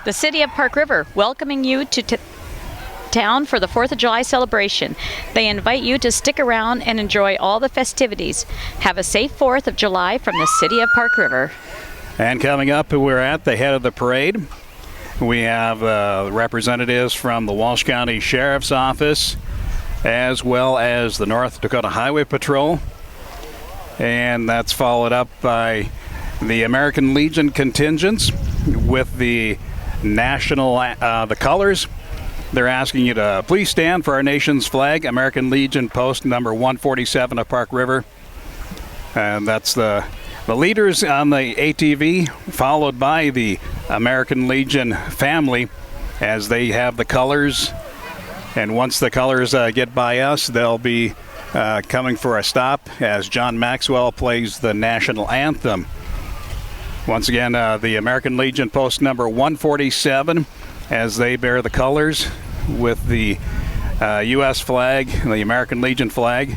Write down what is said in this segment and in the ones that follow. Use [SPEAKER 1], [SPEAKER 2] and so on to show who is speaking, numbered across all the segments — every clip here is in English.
[SPEAKER 1] The City of Park River welcoming you to town for the 4th of July celebration. They invite you to stick around and enjoy all the festivities. Have a safe 4th of July from the City of Park River.
[SPEAKER 2] And coming up, we're at the head of the parade. We have representatives from the Walsh County Sheriff's Office as well as the North Dakota Highway Patrol. And that's followed up by the American Legion contingents with the national, the colors. They're asking you to please stand for our nation's flag, American Legion Post number 147 of Park River. And that's the leaders on the ATV, followed by the American Legion family as they have the colors. And once the colors get by us, they'll be coming for a stop as John Maxwell plays the national anthem. Once again, the American Legion Post number 147 as they bear the colors with the U.S. flag, the American Legion flag.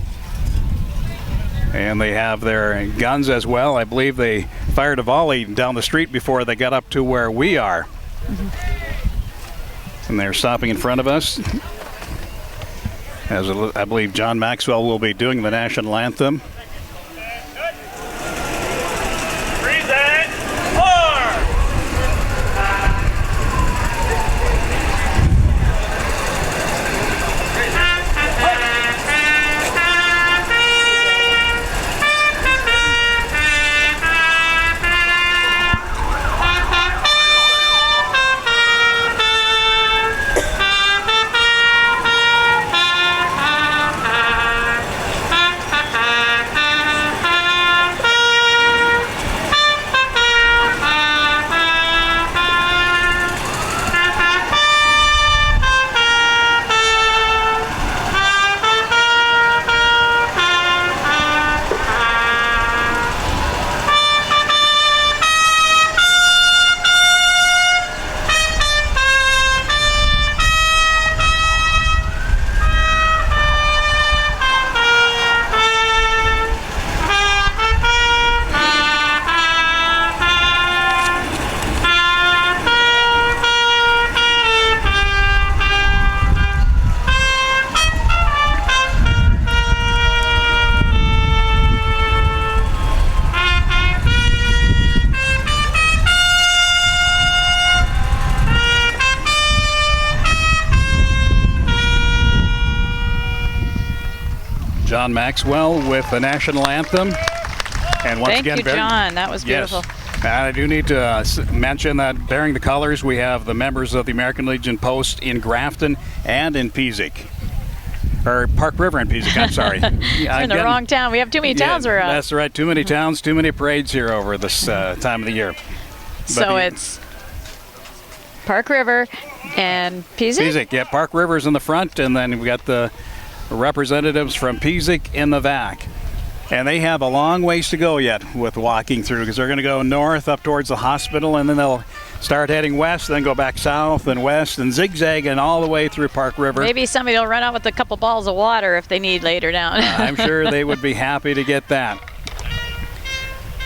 [SPEAKER 2] And they have their guns as well. I believe they fired a volley down the street before they got up to where we are. And they're stopping in front of us. As I believe John Maxwell will be doing the national anthem. John Maxwell with the national anthem. And once
[SPEAKER 1] Thank you, John. That was beautiful.
[SPEAKER 2] Yes. And I do need to mention that bearing the colors, we have the members of the American Legion Post in Grafton and in Peasic. Or Park River and Peasic, I'm sorry.
[SPEAKER 1] You're in the wrong town. We have too many towns around.
[SPEAKER 2] That's right. Too many towns, too many parades here over this time of the year.
[SPEAKER 1] So it's Park River and Peasic?
[SPEAKER 2] Peasic, yeah. Park River's in the front, and then we got the representatives from Peasic in the back. And they have a long ways to go yet with walking through, because they're going to go north up towards the hospital, and then they'll start heading west, then go back south and west and zigzag and all the way through Park River.
[SPEAKER 1] Maybe somebody will run out with a couple balls of water if they need later down.
[SPEAKER 2] I'm sure they would be happy to get that.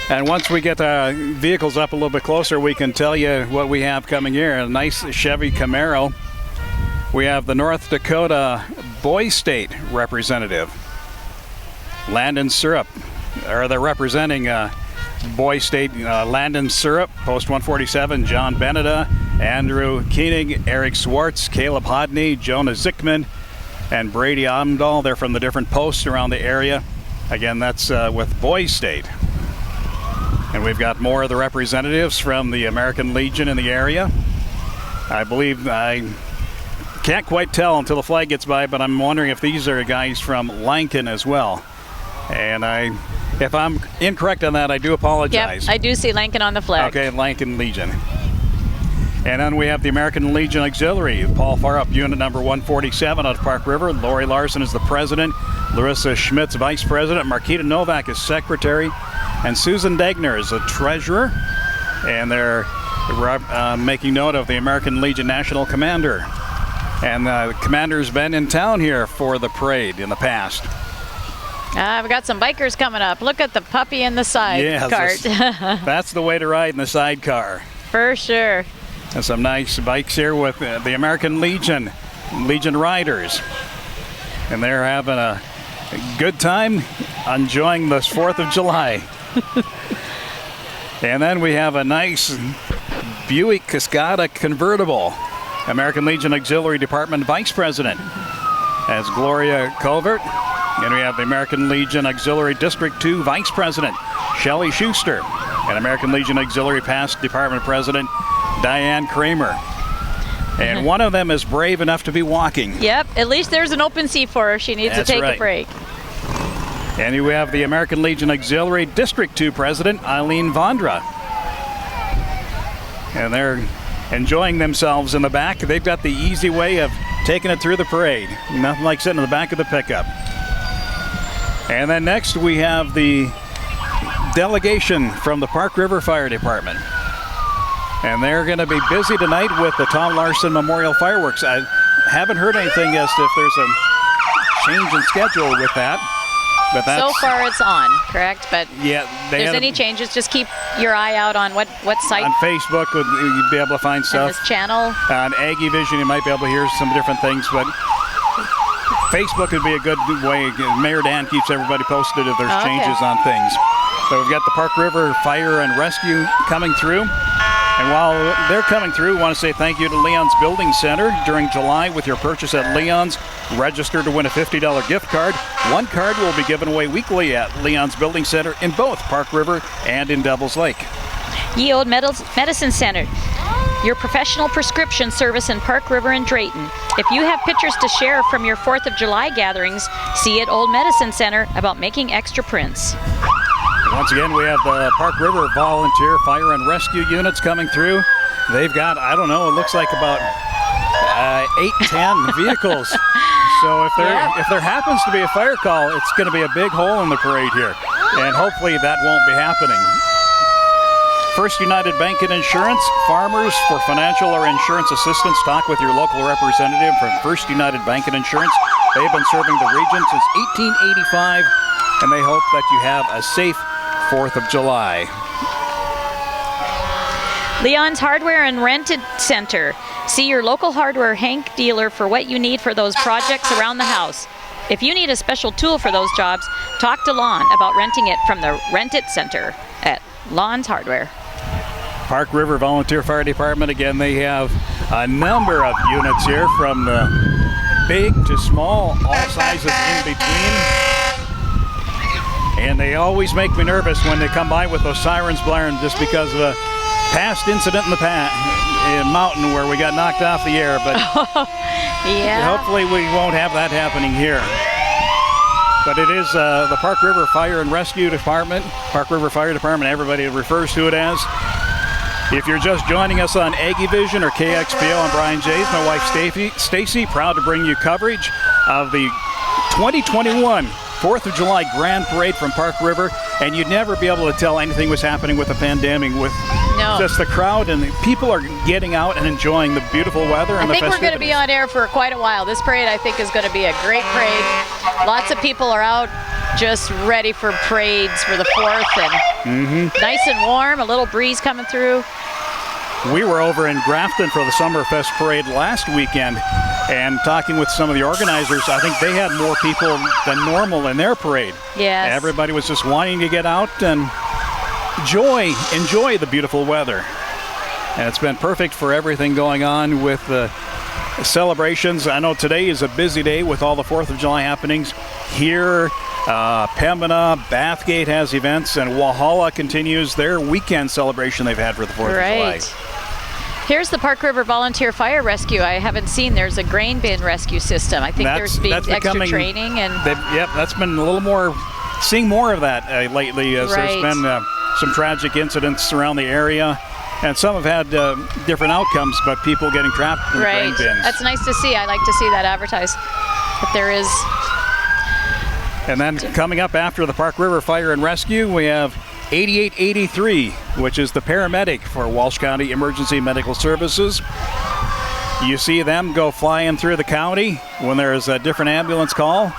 [SPEAKER 2] And once we get vehicles up a little bit closer, we can tell you what we have coming here. A nice Chevy Camaro. We have the North Dakota Boy State representative, Landon Syrup, or they're representing Boy State, Landon Syrup, Post 147, John Beneda, Andrew Koenig, Eric Swartz, Caleb Hodney, Jonah Zickman, and Brady Amdahl. They're from the different posts around the area. Again, that's with Boy State. And we've got more of the representatives from the American Legion in the area. I believe, I can't quite tell until the flag gets by, but I'm wondering if these are guys from Lincoln as well. And if I'm incorrect on that, I do apologize.
[SPEAKER 1] Yep, I do see Lincoln on the flag.
[SPEAKER 2] Okay, Lincoln Legion. And then we have the American Legion Auxiliary, Paul Farup, unit number 147 out of Park River. Lori Larson is the president, Larissa Schmitz, vice president, Marquita Novak is secretary, and Susan Degner is the treasurer. And they're making note of the American Legion National Commander. And the commander's been in town here for the parade in the past.
[SPEAKER 1] We've got some bikers coming up. Look at the puppy in the side cart.
[SPEAKER 2] That's the way to ride in the sidecar.
[SPEAKER 1] For sure.
[SPEAKER 2] And some nice bikes here with the American Legion riders. And they're having a good time enjoying this 4th of July. And then we have a nice Buick Cascada convertible. American Legion Auxiliary Department Vice President as Gloria Culvert. And we have the American Legion Auxiliary District 2 Vice President, Shelley Schuster. And American Legion Auxiliary Past Department President, Diane Kramer. And one of them is brave enough to be walking.
[SPEAKER 1] Yep, at least there's an open seat for her. She needs to take a break.
[SPEAKER 2] And we have the American Legion Auxiliary District 2 President, Eileen Vondra. And they're enjoying themselves in the back. They've got the easy way of taking it through the parade. Nothing like sitting in the back of the pickup. And then next we have the delegation from the Park River Fire Department. And they're going to be busy tonight with the Tom Larson Memorial Fireworks. I haven't heard anything as if there's a change in schedule with that. But
[SPEAKER 1] so far it's on, correct? But
[SPEAKER 2] yeah,
[SPEAKER 1] if there's any changes, just keep your eye out on what site.
[SPEAKER 2] On Facebook, you'd be able to find stuff.
[SPEAKER 1] On this channel.
[SPEAKER 2] On Aggie Vision, you might be able to hear some different things. But Facebook would be a good way. Mayor Dan keeps everybody posted if there's changes on things. So we've got the Park River Fire and Rescue coming through. And while they're coming through, we want to say thank you to Leon's Building Center. During July, with your purchase at Leon's, register to win a $50 gift card. One card will be given away weekly at Leon's Building Center in both Park River and in Devils Lake.
[SPEAKER 1] Ye Old Medicine Center, your professional prescription service in Park River and Drayton. If you have pictures to share from your 4th of July gatherings, see at Old Medicine Center about making extra prints.
[SPEAKER 2] Once again, we have the Park River Volunteer Fire and Rescue units coming through. They've got, I don't know, it looks like about 8-10 vehicles. So if there happens to be a fire call, it's going to be a big hole in the parade here. And hopefully that won't be happening. First United Bank and Insurance, farmers for financial or insurance assistance. Talk with your local representative from First United Bank and Insurance. They've been serving the region since 1885, and they hope that you have a safe 4th of July.
[SPEAKER 1] Leon's Hardware and Rented Center. See your local hardware Hank dealer for what you need for those projects around the house. If you need a special tool for those jobs, talk to Lon about renting it from the Rent It Center at Lon's Hardware.
[SPEAKER 2] Park River Volunteer Fire Department, again, they have a number of units here from the big to small, all sizes in between. And they always make me nervous when they come by with those sirens blaring, just because of a past incident in the mountain where we got knocked off the air. But hopefully we won't have that happening here. But it is the Park River Fire and Rescue Department, Park River Fire Department, everybody refers to it as. If you're just joining us on Aggie Vision or KXPO, I'm Brian Jays, my wife Stacy, proud to bring you coverage of the 2021 4th of July Grand Parade from Park River, and you'd never be able to tell anything was happening with the pandemic, with just the crowd, and the people are getting out and enjoying the beautiful weather and the festivities.
[SPEAKER 1] I think we're going to be on air for quite a while. This parade, I think, is going to be a great parade. Lots of people are out just ready for parades for the 4th, and nice and warm, a little breeze coming through.
[SPEAKER 2] We were over in Grafton for the Summerfest parade last weekend, and talking with some of the organizers, I think they had more people than normal in their parade.
[SPEAKER 1] Yes.
[SPEAKER 2] Everybody was just wanting to get out and enjoy the beautiful weather. And it's been perfect for everything going on with the celebrations. I know today is a busy day with all the 4th of July happenings here. Pembina, Bathgate has events, and Walhalla continues their weekend celebration they've had for the 4th of July.
[SPEAKER 1] Here's the Park River Volunteer Fire Rescue. I haven't seen, there's a grain bin rescue system. I think there's been extra training.
[SPEAKER 2] That's been a little more, seeing more of that lately, as there's been some tragic incidents around the area. And some have had different outcomes, but people getting trapped in grain bins.
[SPEAKER 1] That's nice to see. I like to see that advertised, that there is.
[SPEAKER 2] And then coming up after the Park River Fire and Rescue, we have 8883, which is the paramedic for Walsh County Emergency Medical Services. You see them go flying through the county when there's a different ambulance call,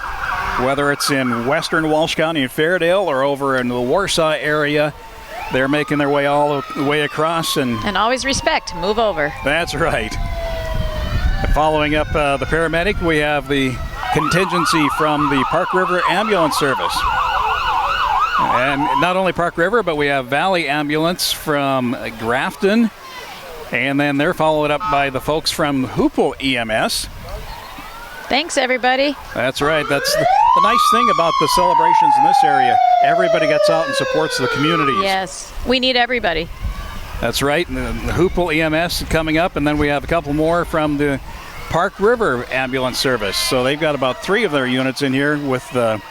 [SPEAKER 2] whether it's in western Walsh County in Fairdale or over in the Warsaw area. They're making their way all the way across.
[SPEAKER 1] And always respect. Move over.
[SPEAKER 2] That's right. Following up the paramedic, we have the contingency from the Park River Ambulance Service. And not only Park River, but we have Valley Ambulance from Grafton. And then they're followed up by the folks from Hoople EMS.
[SPEAKER 1] Thanks, everybody.
[SPEAKER 2] That's right. That's the nice thing about the celebrations in this area. Everybody gets out and supports the communities.
[SPEAKER 1] Yes, we need everybody.
[SPEAKER 2] That's right. And the Hoople EMS coming up, and then we have a couple more from the Park River Ambulance Service. So they've got about 3 of their units in here with the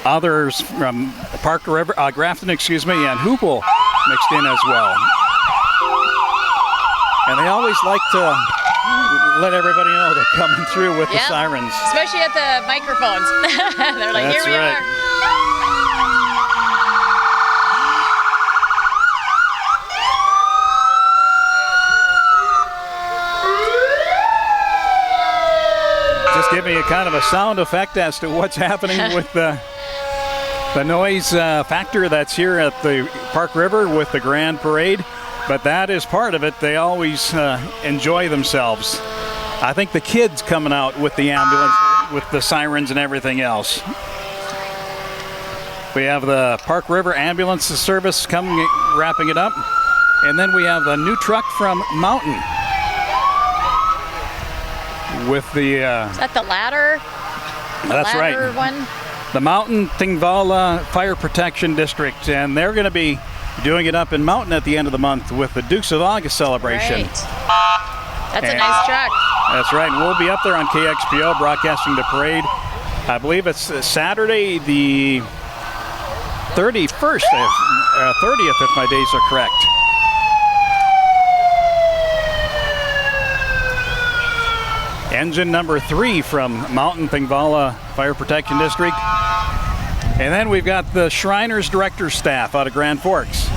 [SPEAKER 2] others from Park River, Grafton, and Hoople mixed in as well. And they always like to let everybody know they're coming through with the sirens.
[SPEAKER 1] Especially at the microphones. They're like,
[SPEAKER 2] That's
[SPEAKER 1] here we
[SPEAKER 2] right.
[SPEAKER 1] are.
[SPEAKER 2] Just give me a kind of a sound effect as to what's happening with the noise factor that's here at the Park River with the Grand Parade. But that is part of it. They always enjoy themselves. I think the kids coming out with the ambulance, with the sirens and everything else. We have the Park River Ambulance Service coming, wrapping it up. And then we have the new truck from Mountain. With the...
[SPEAKER 1] Is that the ladder?
[SPEAKER 2] That's
[SPEAKER 1] ladder
[SPEAKER 2] right.
[SPEAKER 1] One?
[SPEAKER 2] The Mountain Thingvala Fire Protection District. And they're going to be doing it up in Mountain at the end of the month with the Dukes of August celebration.
[SPEAKER 1] Great. That's a nice truck.
[SPEAKER 2] That's right. And we'll be up there on KXPO broadcasting the parade. I believe it's Saturday the 30th, if my days are correct. Engine number 3 from Mountain Thingvala Fire Protection District. And then we've got the Shriners Director Staff out of Grand Forks.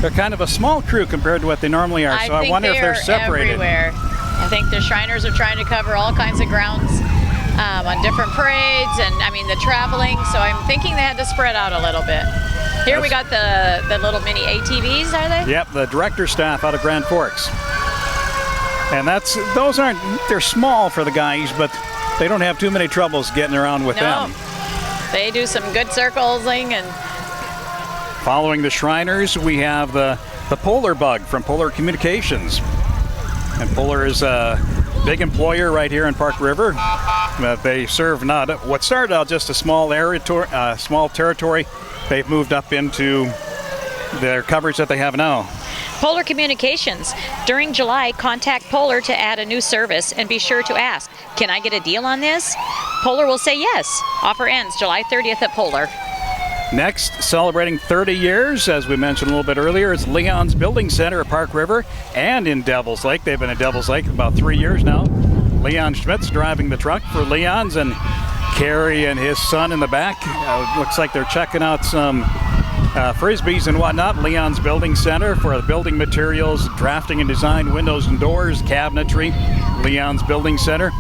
[SPEAKER 2] They're kind of a small crew compared to what they normally are, so I wonder if they're separated.
[SPEAKER 1] Everywhere. I think the Shriners are trying to cover all kinds of grounds on different parades, and I mean the traveling, so I'm thinking they had to spread out a little bit. Here we got the little mini ATVs, are they?
[SPEAKER 2] Yep, the Director Staff out of Grand Forks. And they're small for the guys, but they don't have too many troubles getting around with them.
[SPEAKER 1] They do some good circling. And
[SPEAKER 2] following the Shriners, we have the Polar Bug from Polar Communications. And Polar is a big employer right here in Park River. They serve what started out just a small territory. They've moved up into their coverage that they have now.
[SPEAKER 1] Polar Communications. During July, contact Polar to add a new service and be sure to ask, can I get a deal on this? Polar will say yes. Offer ends July 30th at Polar.
[SPEAKER 2] Next, celebrating 30 years, as we mentioned a little bit earlier, is Leon's Building Center at Park River and in Devil's Lake. They've been in Devil's Lake about 3 years now. Leon Schmidt's driving the truck for Leon's, and Carrie and his son in the back. Looks like they're checking out some frisbees and whatnot. Leon's Building Center for the building materials, drafting and design, windows and doors, cabinetry. Leon's Building Center.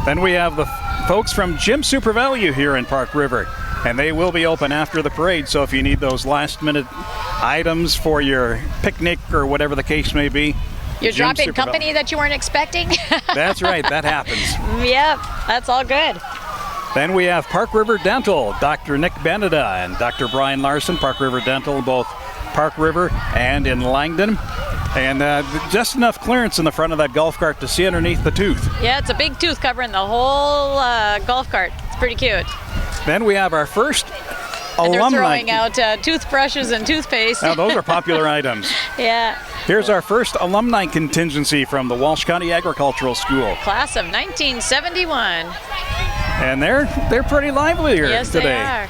[SPEAKER 2] Then we have the folks from Jim Super Value here in Park River, and they will be open after the parade. So if you need those last-minute items for your picnic or whatever the case may be,
[SPEAKER 1] your drop-in company that you weren't expecting.
[SPEAKER 2] That's right, that happens.
[SPEAKER 1] Yep, that's all good.
[SPEAKER 2] Then we have Park River Dental, Dr. Nick Beneda and Dr. Brian Larson, Park River Dental, both Park River and in Langdon. And just enough clearance in the front of that golf cart to see underneath the tooth.
[SPEAKER 1] Yeah, it's a big tooth covering the whole golf cart. It's pretty cute.
[SPEAKER 2] Then we have our first
[SPEAKER 1] and
[SPEAKER 2] alumni.
[SPEAKER 1] They're throwing out toothbrushes and toothpaste.
[SPEAKER 2] Now, those are popular items.
[SPEAKER 1] Yeah.
[SPEAKER 2] Here's our first alumni contingency from the Walsh County Agricultural School.
[SPEAKER 1] Class of 1971.
[SPEAKER 2] And they're pretty lively here
[SPEAKER 1] yes,
[SPEAKER 2] today.
[SPEAKER 1] Yes,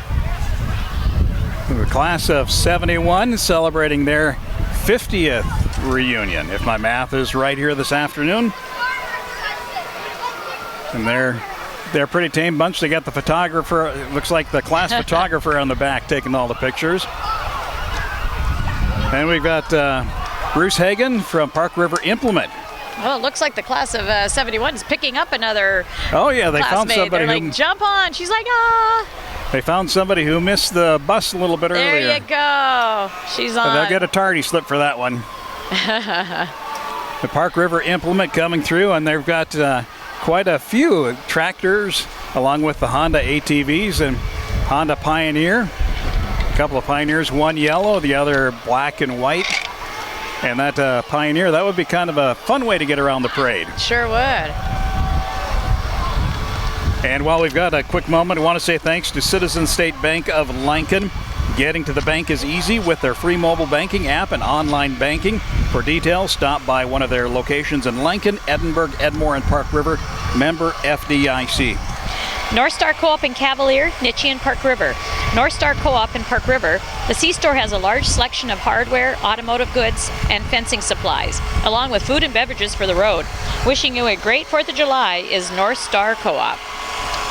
[SPEAKER 1] they are.
[SPEAKER 2] The class of 71 celebrating their 50th reunion, if my math is right here this afternoon. And they're a pretty tame bunch. They got the photographer, it looks like the class photographer on the back taking all the pictures. And we've got Bruce Hagan from Park River Implement.
[SPEAKER 1] Well, it looks like the class of 71 is picking up another
[SPEAKER 2] Oh, yeah, they
[SPEAKER 1] classmate.
[SPEAKER 2] found somebody
[SPEAKER 1] They're like, jump on. She's like, ah.
[SPEAKER 2] They found somebody who missed the bus a little bit earlier.
[SPEAKER 1] There you go. She's on.
[SPEAKER 2] They'll get a tardy slip for that one. The Park River implement coming through, and they've got quite a few tractors along with the Honda ATVs and Honda Pioneer. A couple of Pioneers, one yellow, the other black and white. And that Pioneer, that would be kind of a fun way to get around the parade.
[SPEAKER 1] Sure would.
[SPEAKER 2] And while we've got a quick moment, I want to say thanks to Citizen State Bank of Lincoln. Getting to the bank is easy with their free mobile banking app and online banking. For details, stop by one of their locations in Lincoln, Edinburgh, Edmore, and Park River. Member FDIC.
[SPEAKER 1] North Star Co-op in Cavalier, Nittany, and Park River. North Star Co-op in Park River, the C-Store has a large selection of hardware, automotive goods, and fencing supplies, along with food and beverages for the road. Wishing you a great 4th of July is North Star Co-op.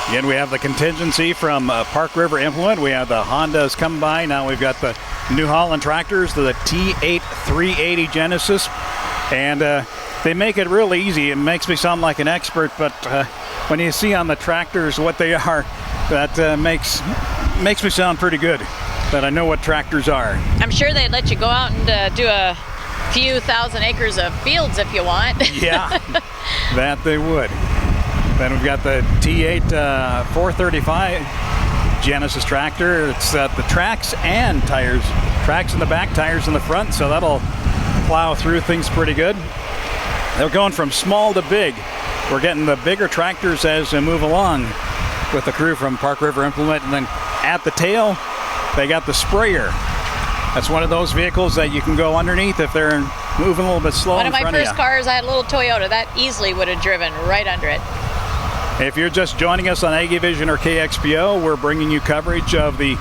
[SPEAKER 2] Again, we have the contingency from Park River Implement. We have the Hondas come by. Now we've got the New Holland tractors, the T8 380 Genesis. And they make it real easy. It makes me sound like an expert, but when you see on the tractors what they are, that makes me sound pretty good, that I know what tractors are.
[SPEAKER 1] I'm sure they'd let you go out and do a few thousand acres of fields if you want.
[SPEAKER 2] Yeah, that they would. Then we've got the T8 435 Genesis tractor. It's the tracks and tires. Tracks in the back, tires in the front, so that'll plow through things pretty good. They're going from small to big. We're getting the bigger tractors as they move along with the crew from Park River Implement. And then at the tail, they got the sprayer. That's one of those vehicles that you can go underneath if they're moving a little bit slow.
[SPEAKER 1] One of my first cars, I had a little Toyota. That easily would have driven right under it.
[SPEAKER 2] If you're just joining us on AggiVision or KXPO, we're bringing you coverage of the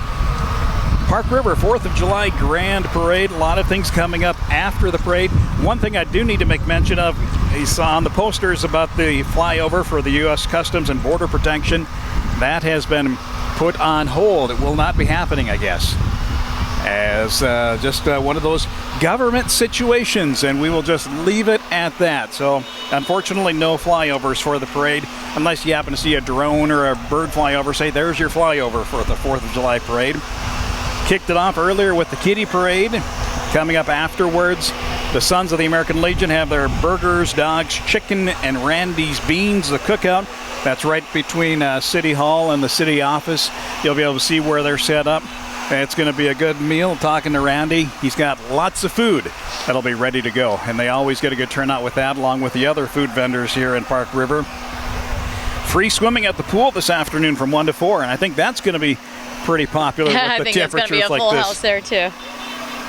[SPEAKER 2] Park River 4th of July Grand Parade. A lot of things coming up after the parade. One thing I do need to make mention of is on the posters about the flyover for the U.S. Customs and Border Protection. That has been put on hold. It will not be happening, I guess, as just one of those government situations, and we will just leave it at that. So unfortunately, no flyovers for the parade unless you happen to see a drone or a bird fly over. Say, there's your flyover for the 4th of July parade. Kicked it off earlier with the Kitty Parade. Coming up afterwards, the Sons of the American Legion have their burgers, dogs, chicken, and Randy's Beans, the cookout. That's right between City Hall and the city office. You'll be able to see where they're set up. It's going to be a good meal. Talking to Randy, he's got lots of food that'll be ready to go. And they always get a good turnout with that, along with the other food vendors here in Park River. Free swimming at the pool this afternoon from 1 to 4, and I think that's going to be pretty popular with the temperatures like this. I think it's going to be a full house there too.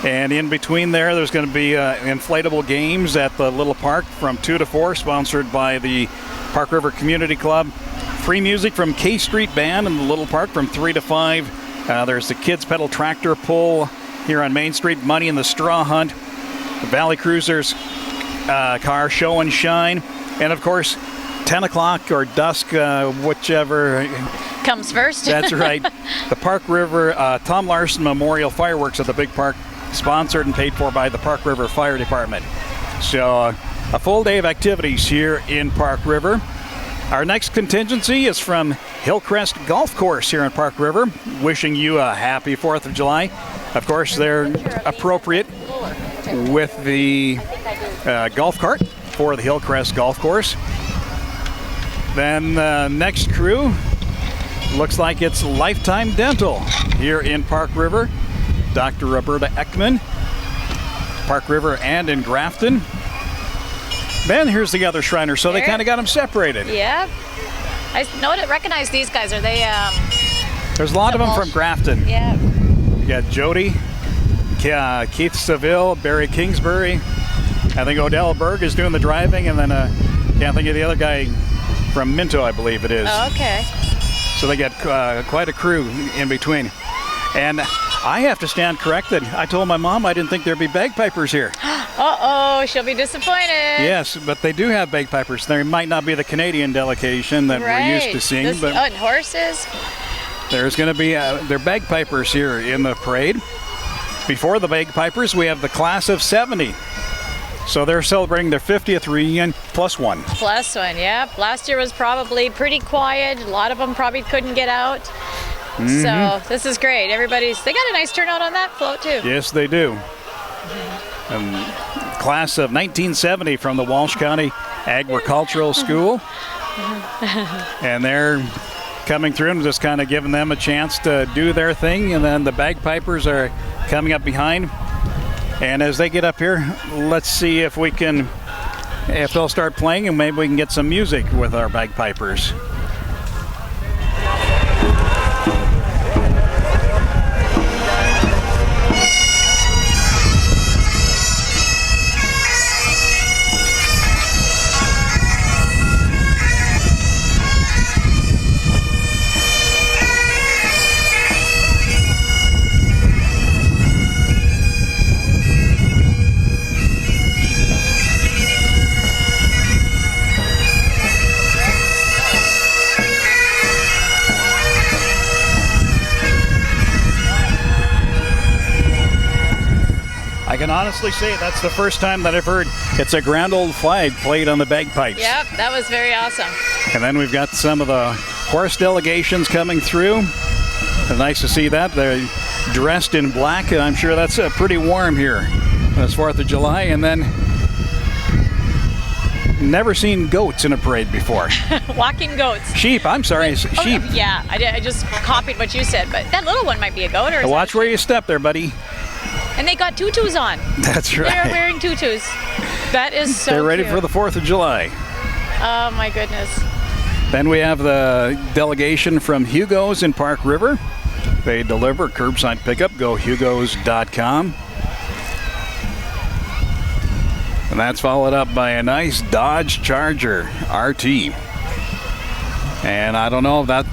[SPEAKER 2] And in between there's going to be inflatable games at the little park from 2 to 4, sponsored by the Park River Community Club. Free music from K Street Band in the little park from 3 to 5. There's the Kids Pedal Tractor Pull here on Main Street, Money in the Straw Hunt, the Valley Cruisers car show and shine, and of course 10 o'clock or dusk, whichever
[SPEAKER 1] comes first.
[SPEAKER 2] That's right. The Park River Tom Larson Memorial Fireworks at the Big Park, sponsored and paid for by the Park River Fire Department. So a full day of activities here in Park River. Our next contingency is from Hillcrest Golf Course here in Park River, wishing you a happy 4th of July. Of course, they're appropriate with the golf cart for the Hillcrest Golf Course. Then the next crew looks like it's Lifetime Dental here in Park River. Dr. Roberta Ekman, Park River and in Grafton. Then here's the other Shriners, so they kind of got them separated.
[SPEAKER 1] Yeah. I recognize these guys. Are they?
[SPEAKER 2] There's a lot of them from Grafton.
[SPEAKER 1] Yeah.
[SPEAKER 2] You got Jody, Keith Seville, Barry Kingsbury. I think Odell Berg is doing the driving, and then can't think of the other guy from Minto, I believe it is.
[SPEAKER 1] Oh, okay.
[SPEAKER 2] So they got quite a crew in between. And I have to stand corrected. I told my mom I didn't think there'd be bagpipers here.
[SPEAKER 1] Uh-oh, she'll be disappointed.
[SPEAKER 2] Yes, but they do have bagpipers. They might not be the Canadian delegation that we're used to seeing. But
[SPEAKER 1] and horses.
[SPEAKER 2] There's going to be they're bagpipers here in the parade. Before the bagpipers, we have the class of 70. So they're celebrating their 50th reunion plus one.
[SPEAKER 1] Plus one, yeah. Last year was probably pretty quiet. A lot of them probably couldn't get out. So this is great. They got a nice turnout on that float too.
[SPEAKER 2] Yes, they do. Class of 1970 from the Walsh County Agricultural School. And they're coming through and just kind of giving them a chance to do their thing. And then the Bagpipers are coming up behind. And as they get up here, let's see if they'll start playing, and maybe we can get some music with our Bagpipers. I can honestly say that's the first time that I've heard it's a grand old flag played on the bagpipes.
[SPEAKER 1] Yep, that was very awesome.
[SPEAKER 2] And then we've got some of the horse delegations coming through. It's nice to see that. They're dressed in black, and I'm sure that's pretty warm here on this 4th of July. And then never seen goats in a parade before.
[SPEAKER 1] Walking goats.
[SPEAKER 2] Sheep, I'm sorry, sheep.
[SPEAKER 1] Yeah, I just copied what you said, but that little one might be a goat. Or
[SPEAKER 2] Watch where you step there, buddy.
[SPEAKER 1] And they got tutus on.
[SPEAKER 2] That's right.
[SPEAKER 1] They're wearing tutus. That is so
[SPEAKER 2] They're ready
[SPEAKER 1] cute.
[SPEAKER 2] for the 4th of July.
[SPEAKER 1] Oh, my goodness.
[SPEAKER 2] Then we have the delegation from Hugo's in Park River. They deliver curbside pickup. Go hugos.com. And that's followed up by a nice Dodge Charger RT. And I don't know if that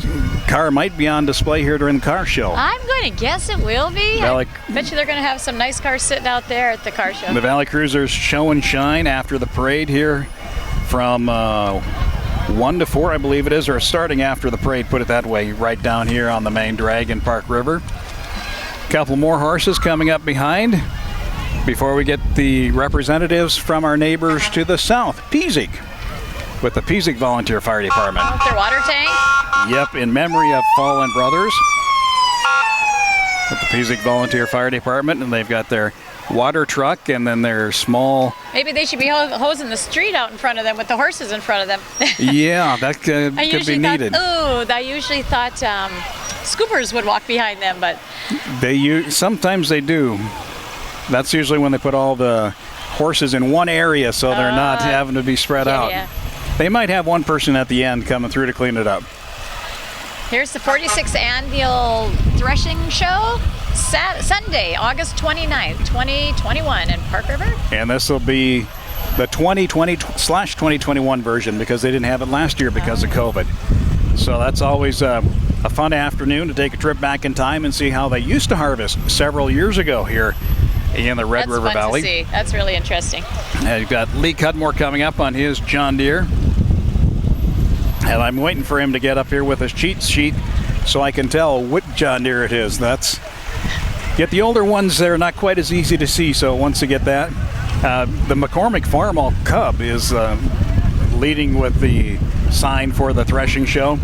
[SPEAKER 2] car might be on display here during the car show.
[SPEAKER 1] I'm going to guess it will be. I bet you they're going to have some nice cars sitting out there at the car show.
[SPEAKER 2] The Valley Cruisers show and shine after the parade here from 1 to 4, I believe it is, or starting after the parade, put it that way, right down here on the main drag in Park River. A couple more horses coming up behind before we get the representatives from our neighbors to the south, Peasic, with the Peasic Volunteer Fire Department.
[SPEAKER 1] With their water tank?
[SPEAKER 2] Yep, in memory of fallen brothers. With the Peasic Volunteer Fire Department, and they've got their water truck and then their small...
[SPEAKER 1] Maybe they should be hosing the street out in front of them with the horses in front of them.
[SPEAKER 2] Yeah, that could be needed.
[SPEAKER 1] I usually thought scoopers would walk behind them, but...
[SPEAKER 2] Sometimes they do. That's usually when they put all the horses in one area so they're not having to be spread out.
[SPEAKER 1] Yeah.
[SPEAKER 2] They might have one person at the end coming through to clean it up.
[SPEAKER 1] Here's the 46th Annual Threshing Show, Sunday, August 29th, 2021 in Park River.
[SPEAKER 2] And this will be the 2020/2021 version because they didn't have it last year because of COVID. So that's always a fun afternoon to take a trip back in time and see how they used to harvest several years ago here in the Red River Valley.
[SPEAKER 1] That's fun to see. That's really interesting.
[SPEAKER 2] And you've got Lee Cudmore coming up on his John Deere. And I'm waiting for him to get up here with his cheat sheet so I can tell what John Deere it is. Get the older ones, they're not quite as easy to see, so once you get that. The McCormick Farmall Cub is leading with the sign for the threshing show.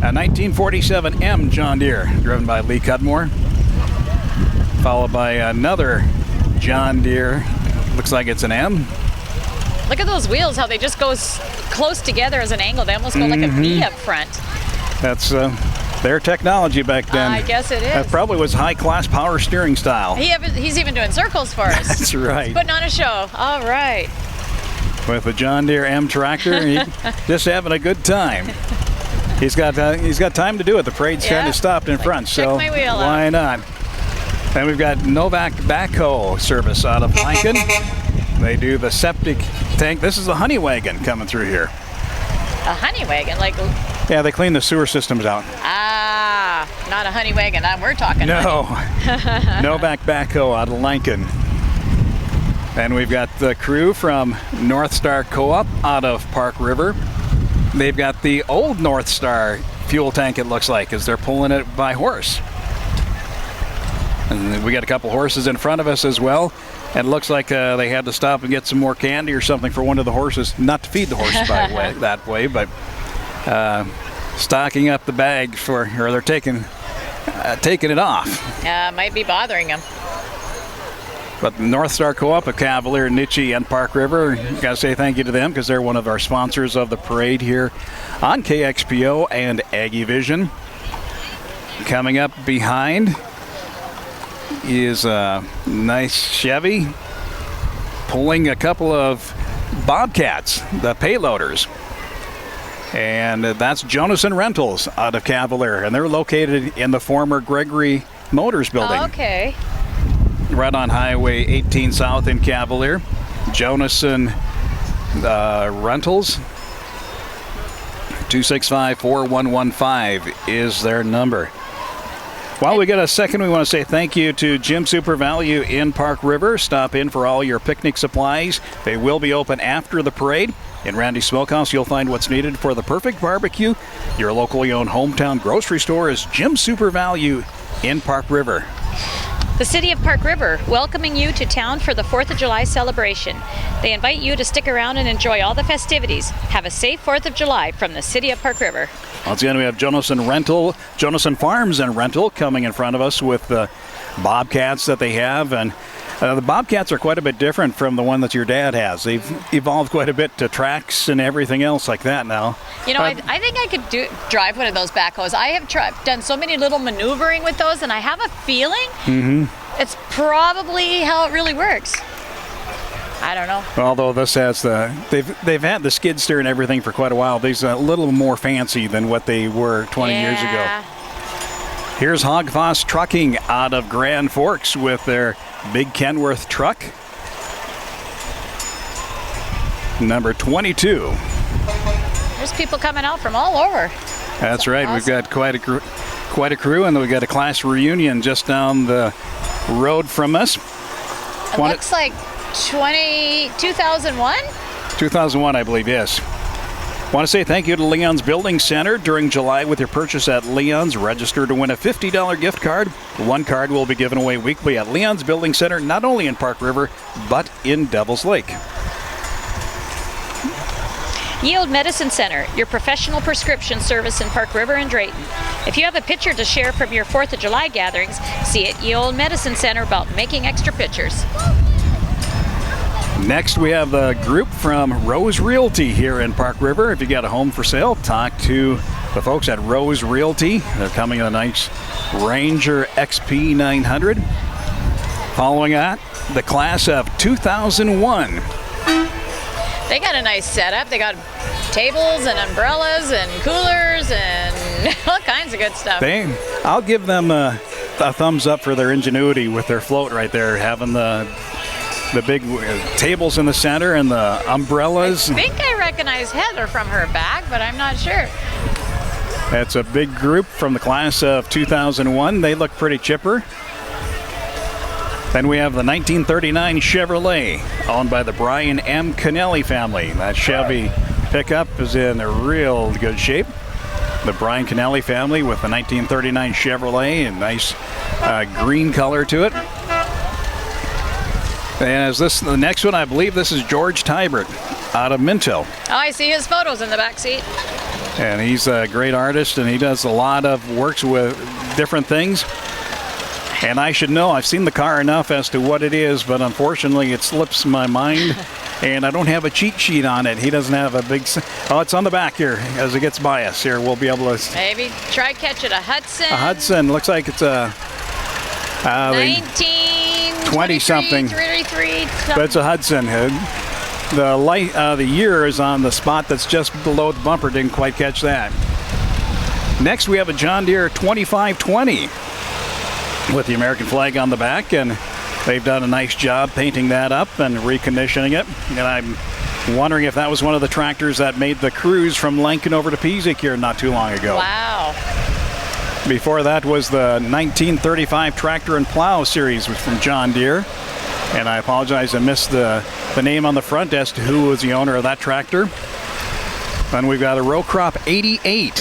[SPEAKER 2] A 1947 M John Deere, driven by Lee Cudmore. Followed by another John Deere, looks like it's an M.
[SPEAKER 1] Look at those wheels, how they just go close together as an angle. They almost go like a V up front.
[SPEAKER 2] That's their technology back then.
[SPEAKER 1] I guess it is.
[SPEAKER 2] That probably was high-class power steering style.
[SPEAKER 1] He's even doing circles for us.
[SPEAKER 2] That's right.
[SPEAKER 1] He's putting on a show. All right.
[SPEAKER 2] With a John Deere M tractor, he's just having a good time. He's got time to do it. The parade's kind of stopped in front, so why not? And we've got Novak Backhoe service out of Lincoln. They do the septic tank. This is a honey wagon coming through here.
[SPEAKER 1] A honey wagon?
[SPEAKER 2] Yeah, they clean the sewer systems out.
[SPEAKER 1] Ah, not a honey wagon. We're talking
[SPEAKER 2] No. Novak Backhoe out of Lincoln. And we've got the crew from North Star Co-op out of Park River. They've got the old North Star fuel tank, it looks like, as they're pulling it by horse. And we got a couple horses in front of us as well. And it looks like they had to stop and get some more candy or something for one of the horses. Not to feed the horses that way, but stocking up the bag or they're taking taking it off.
[SPEAKER 1] Might be bothering him.
[SPEAKER 2] But the North Star Co-op of Cavalier, Nittany, and Park River, got to say thank you to them because they're one of our sponsors of the parade here on KXPO and Aggie Vision. Coming up behind is a nice Chevy pulling a couple of Bobcats, the payloaders. And that's Jonathan Rentals out of Cavalier, and they're located in the former Gregory Motors building.
[SPEAKER 1] Oh, okay.
[SPEAKER 2] Right on Highway 18 South in Cavalier. Jonathan Rentals. 265-4115 is their number. While we get a second, we want to say thank you to Jim Super Value in Park River. Stop in for all your picnic supplies. They will be open after the parade. In Randy's Smokehouse, you'll find what's needed for the perfect barbecue. Your locally owned hometown grocery store is Jim Super Value in Park River.
[SPEAKER 1] The City of Park River welcoming you to town for the 4th of July celebration. They invite you to stick around and enjoy all the festivities. Have a safe 4th of July from the City of Park River.
[SPEAKER 2] Once again, we have Jonathan Farms and Rental coming in front of us with the Bobcats that they have. And the Bobcats are quite a bit different from the one that your dad has. They've evolved quite a bit to tracks and everything else like that now.
[SPEAKER 1] You know, I think I could drive one of those backhoes. I have done so many little maneuvering with those, and I have a feeling it's probably how it really works. I don't know.
[SPEAKER 2] Although this has they've had the skid steer and everything for quite a while. These are a little more fancy than what they were 20 years ago. Here's Hogfoss Trucking out of Grand Forks with their big Kenworth truck. Number 22.
[SPEAKER 1] There's people coming out from all over.
[SPEAKER 2] That's right. Awesome. We've got quite a crew, and we've got a class reunion just down the road from us.
[SPEAKER 1] It looks like 2001?
[SPEAKER 2] 2001, I believe, yes. Want to say thank you to Leon's Building Center. During July, with your purchase at Leon's, register to win a $50 gift card. One card will be given away weekly at Leon's Building Center, not only in Park River, but in Devil's Lake.
[SPEAKER 1] Yield Medicine Center, your professional prescription service in Park River and Drayton. If you have a picture to share from your 4th of July gatherings, see at Yield Medicine Center about making extra pictures.
[SPEAKER 2] Next, we have a group from Rose Realty here in Park River. If you got a home for sale, talk to the folks at Rose Realty. They're coming in a nice Ranger XP 900. Following that, the class of 2001.
[SPEAKER 1] They got a nice setup. They got tables and umbrellas and coolers and all kinds of good stuff.
[SPEAKER 2] I'll give them a thumbs up for their ingenuity with their float right there, having the big tables in the center and the umbrellas.
[SPEAKER 1] I think I recognize Heather from her bag, but I'm not sure.
[SPEAKER 2] That's a big group from the class of 2001. They look pretty chipper. Then we have the 1939 Chevrolet, owned by the Brian M. Kennelly family. That Chevy pickup is in real good shape. The Brian Kennelly family with the 1939 Chevrolet, and nice green color to it. And the next one, I believe this is George Tybert out of Minto.
[SPEAKER 1] Oh, I see his photos in the back seat.
[SPEAKER 2] And he's a great artist, and he does a lot of works with different things. And I should know, I've seen the car enough as to what it is, but unfortunately it slips my mind, and I don't have a cheat sheet on it. He doesn't have a big... Oh, it's on the back here. As it gets by us here, we'll be able to...
[SPEAKER 1] Maybe try catch it. A Hudson.
[SPEAKER 2] A Hudson. Looks like it's a...
[SPEAKER 1] 1920-something. 33.
[SPEAKER 2] But it's a Hudson. The year is on the spot that's just below the bumper. Didn't quite catch that. Next, we have a John Deere 2520 with the American flag on the back, and they've done a nice job painting that up and reconditioning it. And I'm wondering if that was one of the tractors that made the cruise from Lincoln over to Peasic here not too long ago.
[SPEAKER 1] Wow.
[SPEAKER 2] Before that was the 1935 Tractor and Plow series from John Deere. And I apologize, I missed the name on the front as to who was the owner of that tractor. Then we've got a Row Crop 88.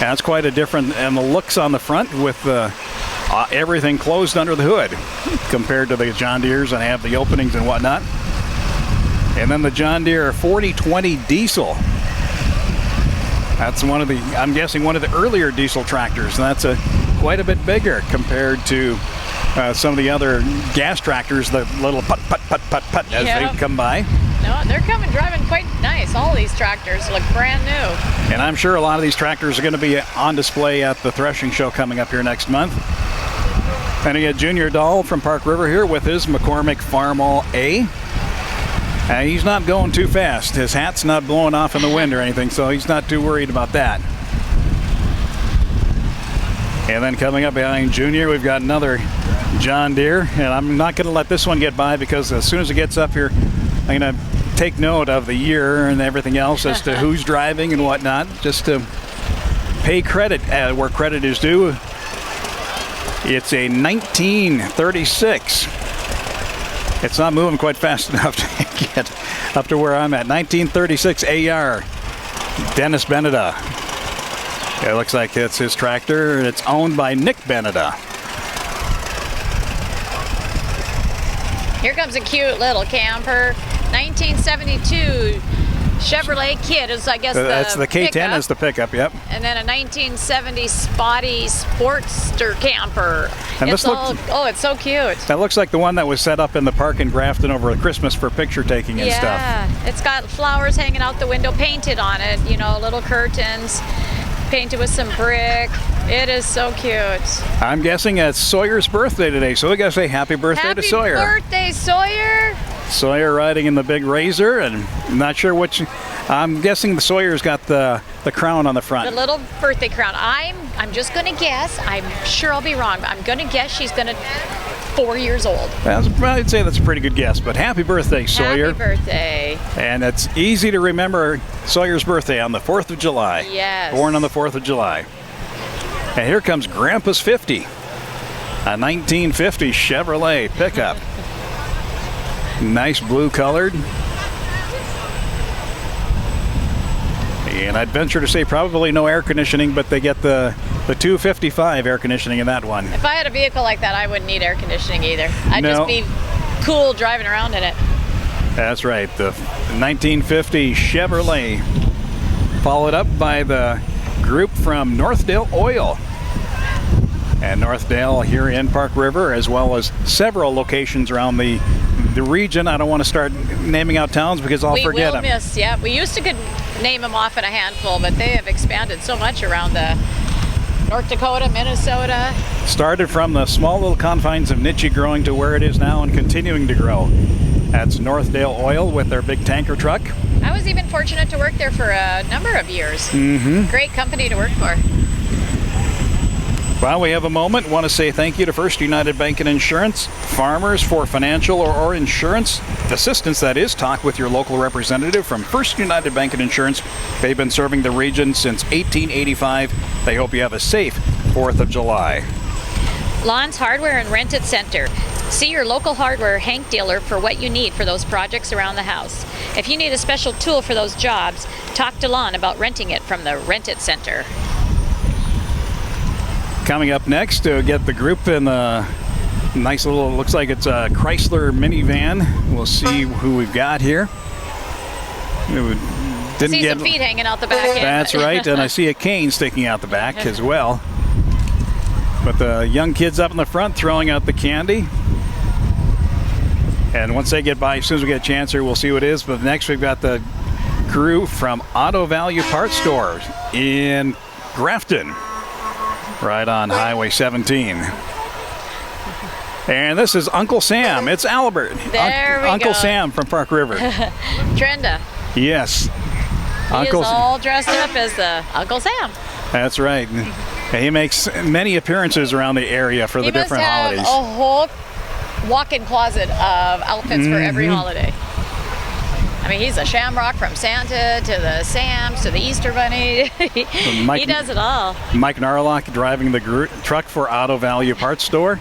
[SPEAKER 2] That's quite a different, and the looks on the front with everything closed under the hood compared to the John Deeres that have the openings and whatnot. And then the John Deere 4020 diesel. That's I'm guessing one of the earlier diesel tractors. And that's a quite a bit bigger compared to some of the other gas tractors, the little putt, putt, putt, putt, putt as they come by.
[SPEAKER 1] No, they're driving quite nice. All these tractors look brand new.
[SPEAKER 2] And I'm sure a lot of these tractors are going to be on display at the threshing show coming up here next month. And you get Junior Dahl from Park River here with his McCormick Farmall A. He's not going too fast. His hat's not blowing off in the wind or anything, so he's not too worried about that. And then coming up behind Junior, we've got another John Deere. And I'm not going to let this one get by because as soon as it gets up here, I'm going to take note of the year and everything else as to who's driving and whatnot, just to pay credit where credit is due. It's a 1936. It's not moving quite fast enough to get up to where I'm at. 1936 AR, Dennis Beneda. It looks like it's his tractor. It's owned by Nick Beneda.
[SPEAKER 1] Here comes a cute little camper. 1972 Chevrolet Kid is, I guess,
[SPEAKER 2] that's the K10
[SPEAKER 1] pickup.
[SPEAKER 2] is the pickup, yep.
[SPEAKER 1] And then a 1970 Spotty Sportster camper.
[SPEAKER 2] And
[SPEAKER 1] it's so cute.
[SPEAKER 2] That looks like the one that was set up in the park in Grafton over Christmas for picture taking and stuff.
[SPEAKER 1] Yeah, it's got flowers hanging out the window, painted on it, little curtains, painted with some brick. It is so cute. I'm
[SPEAKER 2] guessing it's Sawyer's birthday today, so we gotta say happy birthday to Sawyer.
[SPEAKER 1] Happy birthday, Sawyer!
[SPEAKER 2] Sawyer riding in the big Razor, and I'm not sure which. I'm guessing the Sawyer's got the crown on the front.
[SPEAKER 1] The little birthday crown. I'm just gonna guess. I'm sure I'll be wrong, but I'm gonna guess she's 4 years old.
[SPEAKER 2] I'd say that's a pretty good guess, but happy birthday, Sawyer.
[SPEAKER 1] Happy birthday.
[SPEAKER 2] And it's easy to remember Sawyer's birthday on the 4th of July.
[SPEAKER 1] Yes.
[SPEAKER 2] Born on the 4th of July. And here comes Grandpa's 50, a 1950 Chevrolet pickup. Nice blue colored. And I'd venture to say probably no air conditioning, but they get the 255 air conditioning in that one.
[SPEAKER 1] If I had a vehicle like that, I wouldn't need air conditioning either. I'd just be cool driving around in it.
[SPEAKER 2] That's right, the 1950 Chevrolet, followed up by the group from Northdale Oil. And Northdale here in Park River, as well as several locations around the region. I don't want to start naming out towns because I'll forget them.
[SPEAKER 1] We used to could name them off in a handful, but they have expanded so much around the North Dakota, Minnesota.
[SPEAKER 2] Started from the small little confines of niche growing to where it is now and continuing to grow. That's Northdale Oil with their big tanker truck.
[SPEAKER 1] I was even fortunate to work there for a number of years. Great company to work for.
[SPEAKER 2] Well, we have a moment. Want to say thank you to First United Bank and Insurance. Farmers, for financial or insurance assistance, that is, talk with your local representative from First United Bank and Insurance. They've been serving the region since 1885. They hope you have a safe 4th of July.
[SPEAKER 1] Lon's Hardware and Rent-It Center. See your local hardware Hank dealer for what you need for those projects around the house. If you need a special tool for those jobs, talk to Lon about renting it from the Rent-It Center.
[SPEAKER 2] Coming up next to get the group in the nice little, looks like it's a Chrysler Minivan. We'll see who we've got here.
[SPEAKER 1] See some feet hanging out the back end.
[SPEAKER 2] That's right, and I see a cane sticking out the back as well. But the young kids up in the front throwing out the candy. And once they get by, as soon as we get a chance here, we'll see what it is. But next we've got the crew from Auto Value Parts Store in Grafton, right on Highway 17. And this is Uncle Sam. It's Albert.
[SPEAKER 1] There we go.
[SPEAKER 2] Uncle Sam from Park River.
[SPEAKER 1] Trenda.
[SPEAKER 2] Yes.
[SPEAKER 1] He is all dressed up as the Uncle Sam.
[SPEAKER 2] That's right. He makes many appearances around the area for the different holidays.
[SPEAKER 1] He must have a whole walk-in closet of outfits for every holiday. I mean, he's a shamrock from Santa to the Sams to the Easter Bunny. He does it all. Mike
[SPEAKER 2] Narlock driving the truck for Auto Value Parts Store.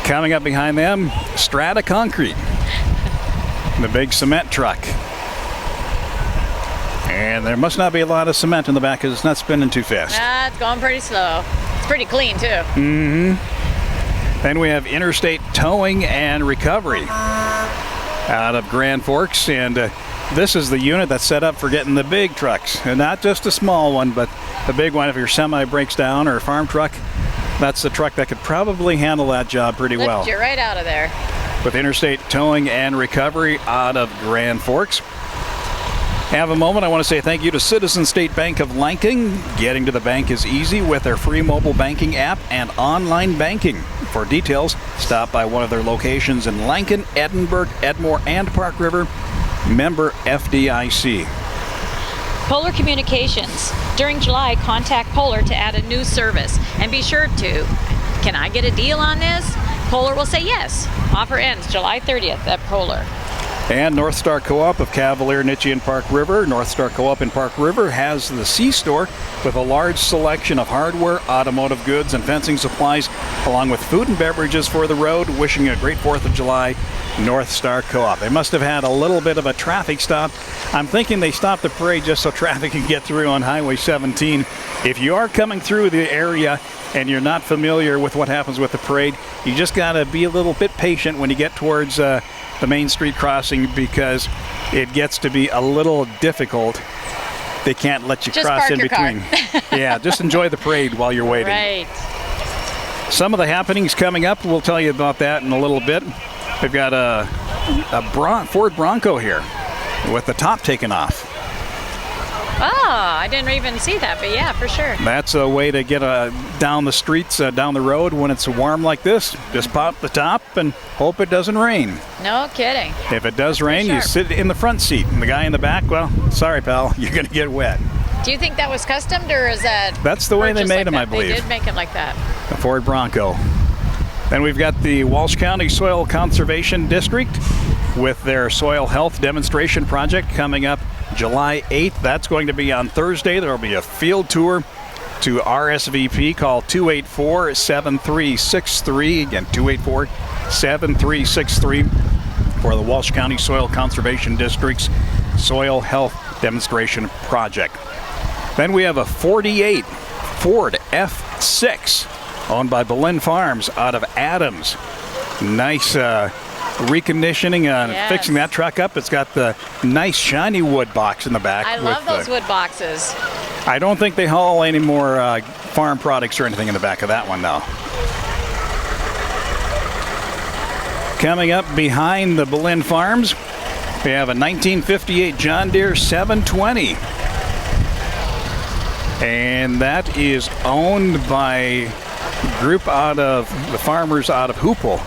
[SPEAKER 2] Coming up behind them, Strata Concrete, the big cement truck. And there must not be a lot of cement in the back because it's not spinning too fast.
[SPEAKER 1] It's going pretty slow. It's pretty clean, too.
[SPEAKER 2] Then we have Interstate Towing and Recovery out of Grand Forks. And this is the unit that's set up for getting the big trucks. And not just a small one, but the big one if your semi breaks down or a farm truck. That's the truck that could probably handle that job pretty well.
[SPEAKER 1] Lift you right out of there.
[SPEAKER 2] With Interstate Towing and Recovery out of Grand Forks. Have a moment. I want to say thank you to Citizen State Bank of Lanking. Getting to the bank is easy with their free mobile banking app and online banking. For details, stop by one of their locations in Lankin, Edinburgh, Edmore, and Park River. Member FDIC.
[SPEAKER 1] Polar Communications. During July, contact Polar to add a new service. And be sure to, can I get a deal on this? Polar will say yes. Offer ends July 30th at Polar.
[SPEAKER 2] And North Star Co-op of Cavalier, Nittany, and Park River. North Star Co-op in Park River has the C-Store with a large selection of hardware, automotive goods, and fencing supplies, along with food and beverages for the road. Wishing you a great 4th of July, North Star Co-op. They must have had a little bit of a traffic stop. I'm thinking they stopped the parade just so traffic can get through on Highway 17. If you are coming through the area and you're not familiar with what happens with the parade, you just got to be a little bit patient when you get towards the Main Street crossing, because it gets to be a little difficult. They can't let you
[SPEAKER 1] just
[SPEAKER 2] cross
[SPEAKER 1] park
[SPEAKER 2] in
[SPEAKER 1] your
[SPEAKER 2] between. Yeah, just enjoy the parade while you're waiting.
[SPEAKER 1] Right.
[SPEAKER 2] Some of the happenings coming up, we'll tell you about that in a little bit. We've got a Ford Bronco here with the top taken off.
[SPEAKER 1] Oh, I didn't even see that, but yeah, for sure.
[SPEAKER 2] That's a way to get down the streets, down the road when it's warm like this. Just pop the top and hope it doesn't rain.
[SPEAKER 1] No kidding.
[SPEAKER 2] If it does rain, you sit in the front seat. And the guy in the back, well, sorry, pal, you're going to get wet.
[SPEAKER 1] Do you think that was customed, or is that
[SPEAKER 2] That's the way they made them, I believe.
[SPEAKER 1] They did make it like that.
[SPEAKER 2] The Ford Bronco. Then we've got the Walsh County Soil Conservation District with their soil health demonstration project coming up July 8th. That's going to be on Thursday. There will be a field tour. To RSVP, call 284-7363. Again, 284-7363 for the Walsh County Soil Conservation District's Soil Health Demonstration Project. Then we have a 48 Ford F6 owned by Boleyn Farms out of Adams. Nice reconditioning and fixing that truck up. It's got the nice shiny wood box in the back.
[SPEAKER 1] I love those wood boxes.
[SPEAKER 2] I don't think they haul any more farm products or anything in the back of that one, though. Coming up behind the Boleyn Farms, we have a 1958 John Deere 720. And that is owned by a group out of the farmers out of Hoople.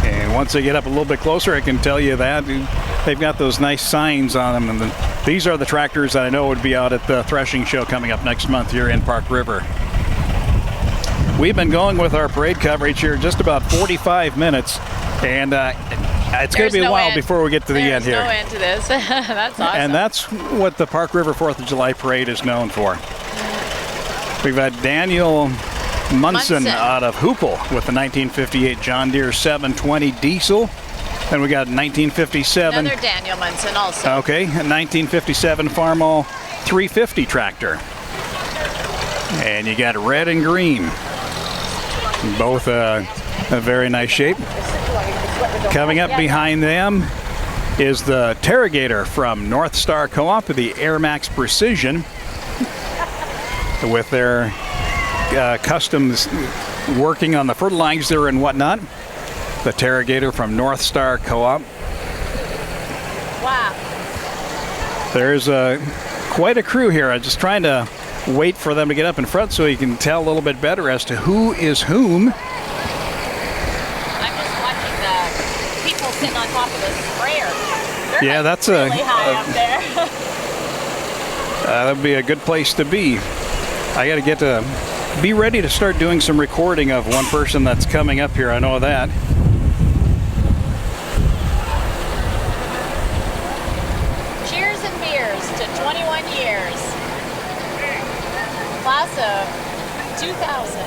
[SPEAKER 2] And once they get up a little bit closer, I can tell you that they've got those nice signs on them. And these are the tractors that I know would be out at the threshing show coming up next month here in Park River. We've been going with our parade coverage here just about 45 minutes. And it's going to be a while before we get to the end here.
[SPEAKER 1] There's no end to this. That's awesome.
[SPEAKER 2] And that's what the Park River 4th of July Parade is known for. We've got Daniel Munson out of Hoople with the 1958 John Deere 720 diesel. Then we got 1957.
[SPEAKER 1] Another Daniel Munson also.
[SPEAKER 2] Okay, a 1957 Farmall 350 tractor. And you got red and green. Both a very nice shape. Coming up behind them is the Terragator from North Star Co-op, the Air Max Precision, with their customs working on the fertilizer and whatnot. The Terragator from North Star Co-op.
[SPEAKER 1] Wow.
[SPEAKER 2] There's quite a crew here. I'm just trying to wait for them to get up in front so you can tell a little bit better as to who is whom.
[SPEAKER 1] I'm just watching the people sitting on top of the sprayer. They're
[SPEAKER 2] That's
[SPEAKER 1] really high up there.
[SPEAKER 2] That'd be a good place to be. I got to get to be ready to start doing some recording of one person that's coming up here. I know that.
[SPEAKER 1] Cheers and beers to 21 years. Class of 2000.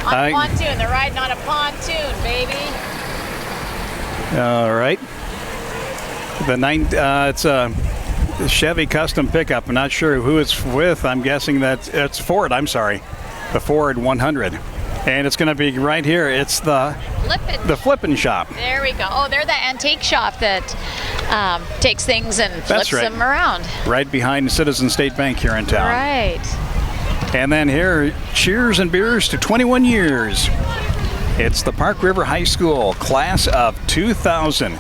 [SPEAKER 1] On a pontoon. They're riding on a pontoon, baby.
[SPEAKER 2] All right. It's a Chevy custom pickup. I'm not sure who it's with. I'm guessing that it's Ford. I'm sorry. The Ford 100. And it's going to be right here. It's the flippin' shop.
[SPEAKER 1] There we go. Oh, they're the antique shop that takes things and flips them around.
[SPEAKER 2] Right behind Citizen State Bank here in town.
[SPEAKER 1] Right.
[SPEAKER 2] And then here, cheers and beers to 21 years. It's the Park River High School class of 2000.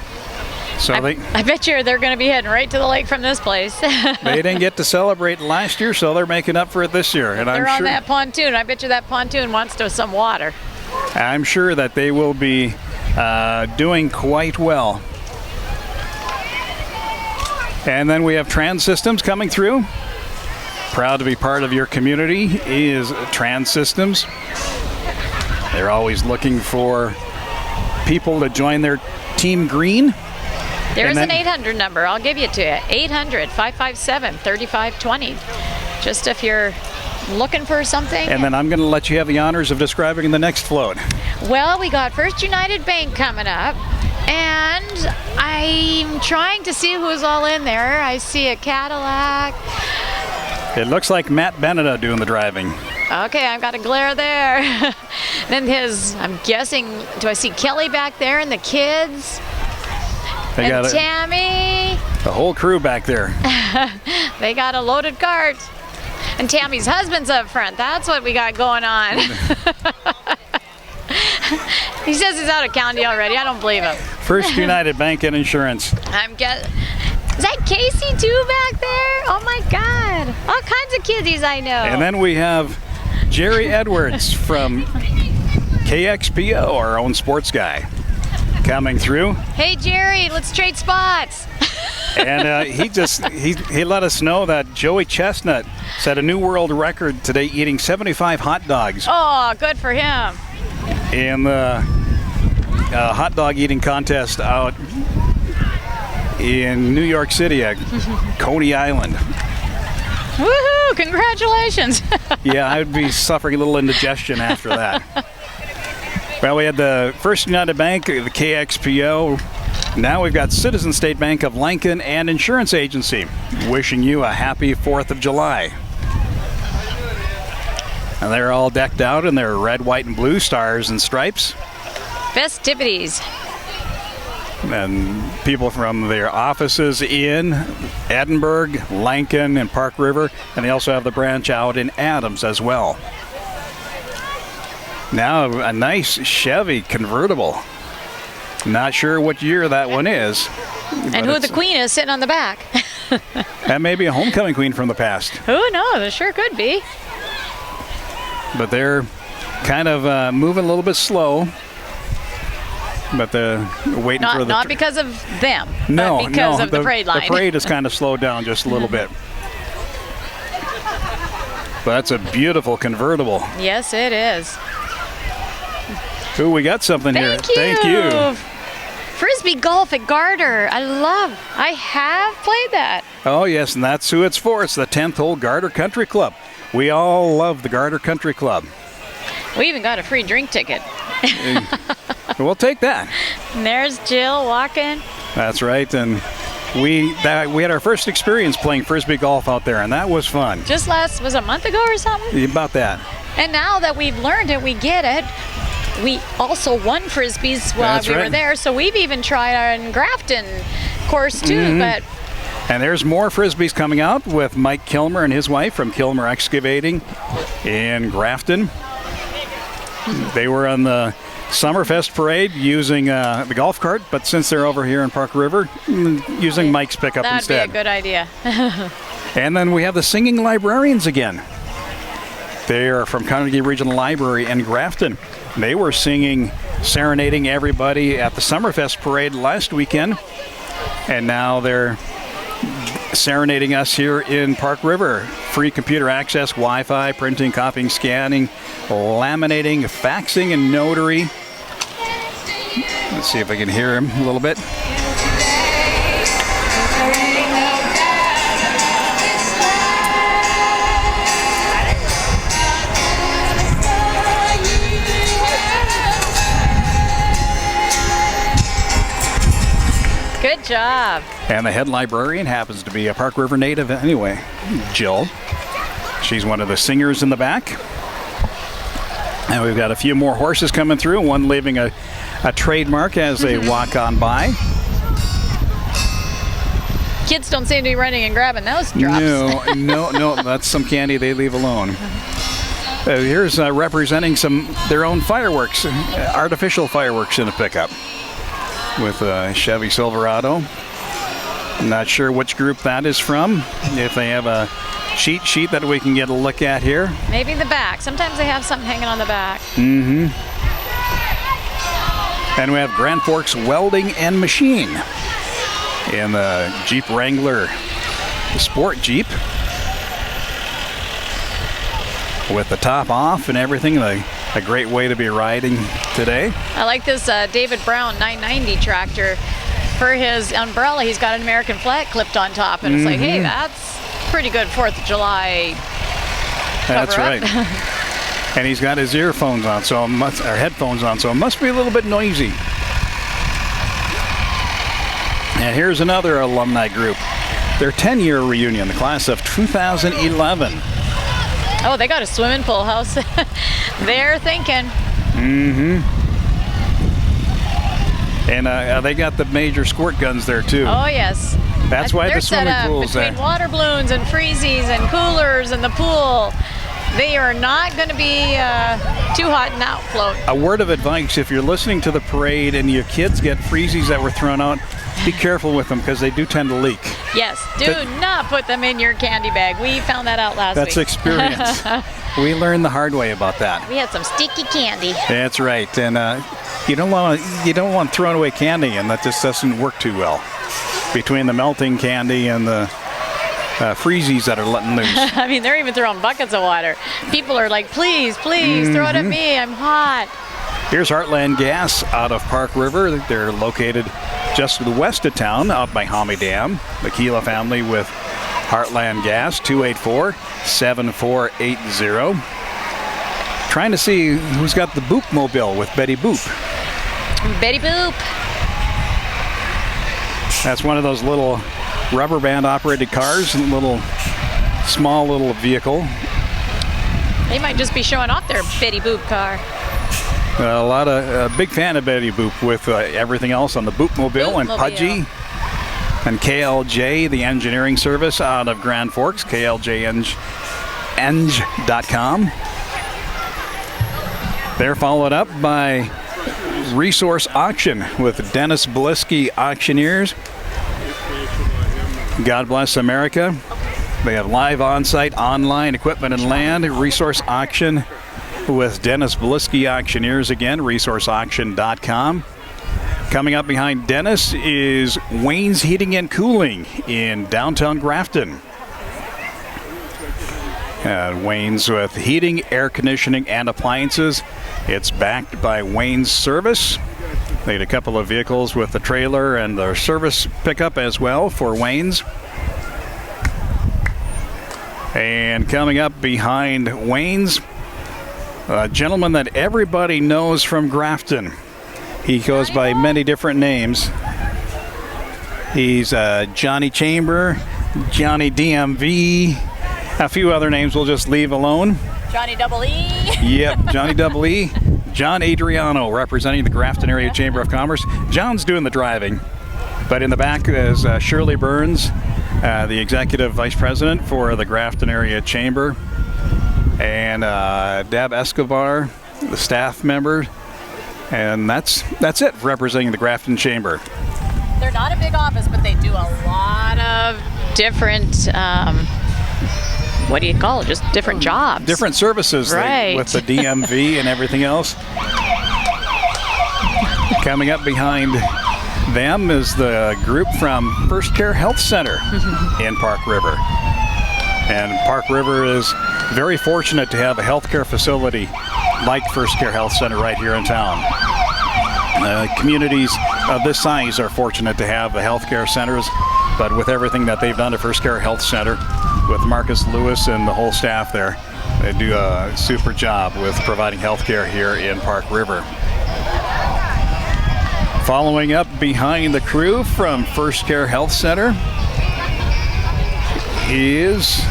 [SPEAKER 2] So
[SPEAKER 1] I bet you they're going to be heading right to the lake from this place.
[SPEAKER 2] They didn't get to celebrate last year, so they're making up for it this year. And
[SPEAKER 1] they're on that pontoon. I bet you that pontoon wants some water.
[SPEAKER 2] I'm sure that they will be doing quite well. And then we have Trans Systems coming through. Proud to be part of your community is Trans Systems. They're always looking for people to join their Team Green.
[SPEAKER 1] There's an 800 number. I'll give you to you. 800-557-3520. Just if you're looking for something.
[SPEAKER 2] And then I'm going to let you have the honors of describing the next float.
[SPEAKER 1] Well, we got First United Bank coming up. And I'm trying to see who's all in there. I see a Cadillac.
[SPEAKER 2] It looks like Matt Beneda doing the driving.
[SPEAKER 1] Okay, I've got a glare there. Then I'm guessing, do I see Kelly back there and the kids?
[SPEAKER 2] They got
[SPEAKER 1] Tammy.
[SPEAKER 2] The whole crew back there.
[SPEAKER 1] They got a loaded cart. And Tammy's husband's up front. That's what we got going on. He says he's out of county already. I don't believe him.
[SPEAKER 2] First United Bank and Insurance.
[SPEAKER 1] Is that Casey too back there? Oh my God. All kinds of kiddies I know.
[SPEAKER 2] And then we have Jerry Edwards from KXPO, our own sports guy, coming through.
[SPEAKER 1] Hey Jerry, let's trade spots.
[SPEAKER 2] And he let us know that Joey Chestnut set a new world record today eating 75 hot dogs.
[SPEAKER 1] Oh, good for him.
[SPEAKER 2] In the hot dog eating contest out in New York City at Coney Island.
[SPEAKER 1] Woohoo! Congratulations.
[SPEAKER 2] Yeah, I would be suffering a little indigestion after that. Well, we had the First United Bank, the KXPO. Now we've got Citizen State Bank of Lincoln and Insurance Agency. Wishing you a happy 4th of July. And they're all decked out in their red, white, and blue stars and stripes.
[SPEAKER 1] Festivities.
[SPEAKER 2] And people from their offices in Edinburgh, Lincoln, and Park River. And they also have the branch out in Adams as well. Now a nice Chevy convertible. Not sure what year that one is.
[SPEAKER 1] And who the queen is sitting on the back.
[SPEAKER 2] That may be a homecoming queen from the past.
[SPEAKER 1] Who knows? It sure could be.
[SPEAKER 2] But they're kind of moving a little bit slow. But they're waiting for the...
[SPEAKER 1] Not because of them,
[SPEAKER 2] no,
[SPEAKER 1] but because of the parade line.
[SPEAKER 2] The parade has kind of slowed down just a little bit. But that's a beautiful convertible.
[SPEAKER 1] Yes, it is.
[SPEAKER 2] Ooh, we got something here. Thank you.
[SPEAKER 1] Frisbee golf at Garter. I have played that.
[SPEAKER 2] Oh, yes, and that's who it's for. It's the 10th hole Garter Country Club. We all love the Garter Country Club. We
[SPEAKER 1] even got a free drink ticket.
[SPEAKER 2] We'll take that.
[SPEAKER 1] And there's Jill walking.
[SPEAKER 2] That's right, and we had our first experience playing Frisbee golf out there, and that was fun.
[SPEAKER 1] Was a month ago or something?
[SPEAKER 2] About that.
[SPEAKER 1] And now that we've learned it, we get it. We also won Frisbees while we were there, so we've even tried on Grafton course too.
[SPEAKER 2] Mm-hmm. And there's more Frisbees coming out with Mike Kilmer and his wife from Kilmer Excavating in Grafton. They were on the Summerfest parade using the golf cart, but since they're over here in Park River, using Mike's pickup instead.
[SPEAKER 1] That'd be a good idea.
[SPEAKER 2] And then we have the Singing Librarians again. They are from Carnegie Regional Library in Grafton. They were serenading everybody at the Summerfest parade last weekend, and now they're serenading us here in Park River. Free computer access, Wi-Fi, printing, copying, scanning, laminating, faxing, and notary. Let's see if I can hear him a little bit.
[SPEAKER 1] Good job.
[SPEAKER 2] And the head librarian happens to be a Park River native anyway, Jill. She's one of the singers in the back. And we've got a few more horses coming through, one leaving a trademark as they walk on by.
[SPEAKER 1] Kids don't seem to be running and grabbing those drops.
[SPEAKER 2] No, that's some candy they leave alone. Here's representing their own fireworks, artificial fireworks in a pickup with a Chevy Silverado. I'm not sure which group that is from. If they have a cheat sheet that we can get a look at here.
[SPEAKER 1] Maybe the back. Sometimes they have something hanging on the back.
[SPEAKER 2] Mm-hmm. And we have Grand Forks Welding and Machine in the Jeep Wrangler Sport Jeep with the top off and everything. A great way to be riding today.
[SPEAKER 1] I like this David Brown 990 tractor. For his umbrella, he's got an American flag clipped on top, and it's like, hey, that's pretty good 4th of July
[SPEAKER 2] That's
[SPEAKER 1] cover-up.
[SPEAKER 2] right. And he's got his earphones on, or headphones on, so it must be a little bit noisy. And here's another alumni group. Their 10-year reunion, the class of 2011.
[SPEAKER 1] Oh, they got a swimming pool house. They're thinking.
[SPEAKER 2] Mm-hmm. And they got the major squirt guns there, too.
[SPEAKER 1] Oh, yes.
[SPEAKER 2] That's why the swimming pool's there.
[SPEAKER 1] Between water balloons and freezies and coolers and the pool, they are not going to be too hot and out float.
[SPEAKER 2] A word of advice, if you're listening to the parade and your kids get freezies that were thrown out, be careful with them because they do tend to leak.
[SPEAKER 1] Yes, do not put them in your candy bag. We found that out last week.
[SPEAKER 2] That's experience. We learned the hard way about that.
[SPEAKER 1] We had some sticky candy.
[SPEAKER 2] That's right. And you don't want thrown away candy, and that just doesn't work too well. Between the melting candy and the freezies that are letting loose.
[SPEAKER 1] I mean, they're even throwing buckets of water. People are like, please, please, throw it at me. I'm hot.
[SPEAKER 2] Here's Heartland Gas out of Park River. They're located just to the west of town, out by Homie Dam. The Keela family with Heartland Gas, 284-7480. Trying to see who's got the Boop Mobile with Betty Boop.
[SPEAKER 1] Betty Boop.
[SPEAKER 2] That's one of those little rubber band operated cars, small little vehicle.
[SPEAKER 1] They might just be showing off their Betty Boop car.
[SPEAKER 2] A big fan of Betty Boop with everything else on the Boop Mobile and Pudgy. And KLJ, the engineering service out of Grand Forks, KLJeng.com. They're followed up by Resource Auction with Dennis Blisky Auctioneers. God bless America. They have live on-site, online equipment and land. Resource Auction with Dennis Blisky Auctioneers again, resourceauction.com. Coming up behind Dennis is Wayne's Heating and Cooling in downtown Grafton. Wayne's with heating, air conditioning, and appliances. It's backed by Wayne's Service. They had a couple of vehicles with the trailer and the service pickup as well for Wayne's. And coming up behind Wayne's, a gentleman that everybody knows from Grafton. He goes by many different names. He's Johnny Chamber, Johnny DMV, a few other names we'll just leave alone.
[SPEAKER 1] Johnny Double E.
[SPEAKER 2] Yep, Johnny Double E. John Adriano representing the Grafton Area Chamber of Commerce. John's doing the driving, but in the back is Shirley Burns, the Executive Vice President for the Grafton Area Chamber, and Deb Escobar, the staff member. And that's it, representing the Grafton Chamber.
[SPEAKER 1] They're not a big office, but they do a lot of different, what do you call it, just different jobs.
[SPEAKER 2] Different services,
[SPEAKER 1] right.
[SPEAKER 2] With the DMV and everything else. Coming up behind them is the group from First Care Health Center in Park River. And Park River is very fortunate to have a healthcare facility like First Care Health Center right here in town. Communities of this size are fortunate to have the healthcare centers, but with everything that they've done at First Care Health Center, with Marcus Lewis and the whole staff there, they do a super job with providing healthcare here in Park River. Following up behind the crew from First Care Health Center is...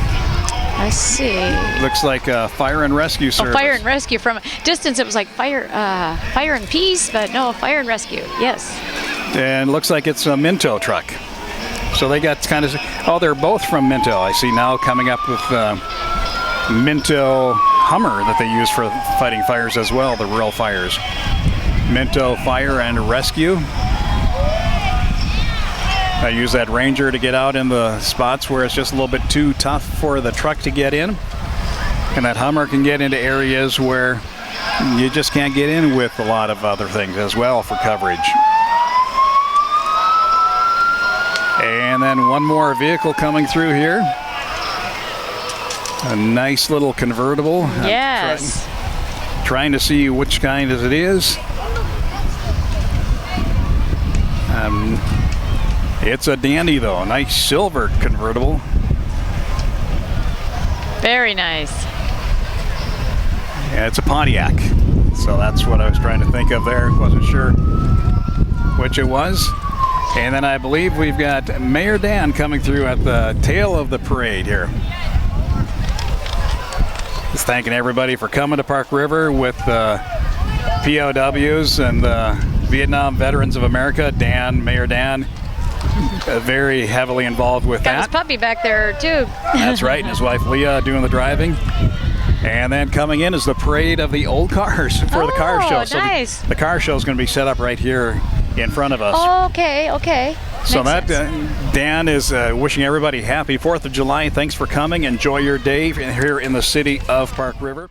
[SPEAKER 1] Let's see.
[SPEAKER 2] Looks like a fire and rescue service.
[SPEAKER 1] Fire and rescue. From a distance, it was like fire and peace, but no, fire and rescue. Yes.
[SPEAKER 2] And looks like it's a Minto truck. So they got kind of, oh, they're both from Minto. I see now coming up with Minto Hummer that they use for fighting fires as well, the rural fires. Minto Fire and Rescue. I use that Ranger to get out in the spots where it's just a little bit too tough for the truck to get in. And that Hummer can get into areas where you just can't get in with a lot of other things as well for coverage. And then one more vehicle coming through here. A nice little convertible.
[SPEAKER 1] Yes.
[SPEAKER 2] Trying to see which kind it is. It's a dandy though, a nice silver convertible.
[SPEAKER 1] Very nice.
[SPEAKER 2] Yeah, it's a Pontiac. So that's what I was trying to think of there. Wasn't sure which it was. And then I believe we've got Mayor Dan coming through at the tail of the parade here. Just thanking everybody for coming to Park River with the POWs and the Vietnam Veterans of America. Mayor Dan, very heavily involved with
[SPEAKER 1] Got
[SPEAKER 2] that.
[SPEAKER 1] his puppy back there too.
[SPEAKER 2] That's right, and his wife Leah doing the driving. And then coming in is the parade of the old cars for the car show. So
[SPEAKER 1] nice.
[SPEAKER 2] the car show is going to be set up right here in front of us.
[SPEAKER 1] Oh, okay.
[SPEAKER 2] So
[SPEAKER 1] Makes
[SPEAKER 2] that
[SPEAKER 1] sense.
[SPEAKER 2] Dan is wishing everybody happy 4th of July. Thanks for coming. Enjoy your day here in the city of Park River.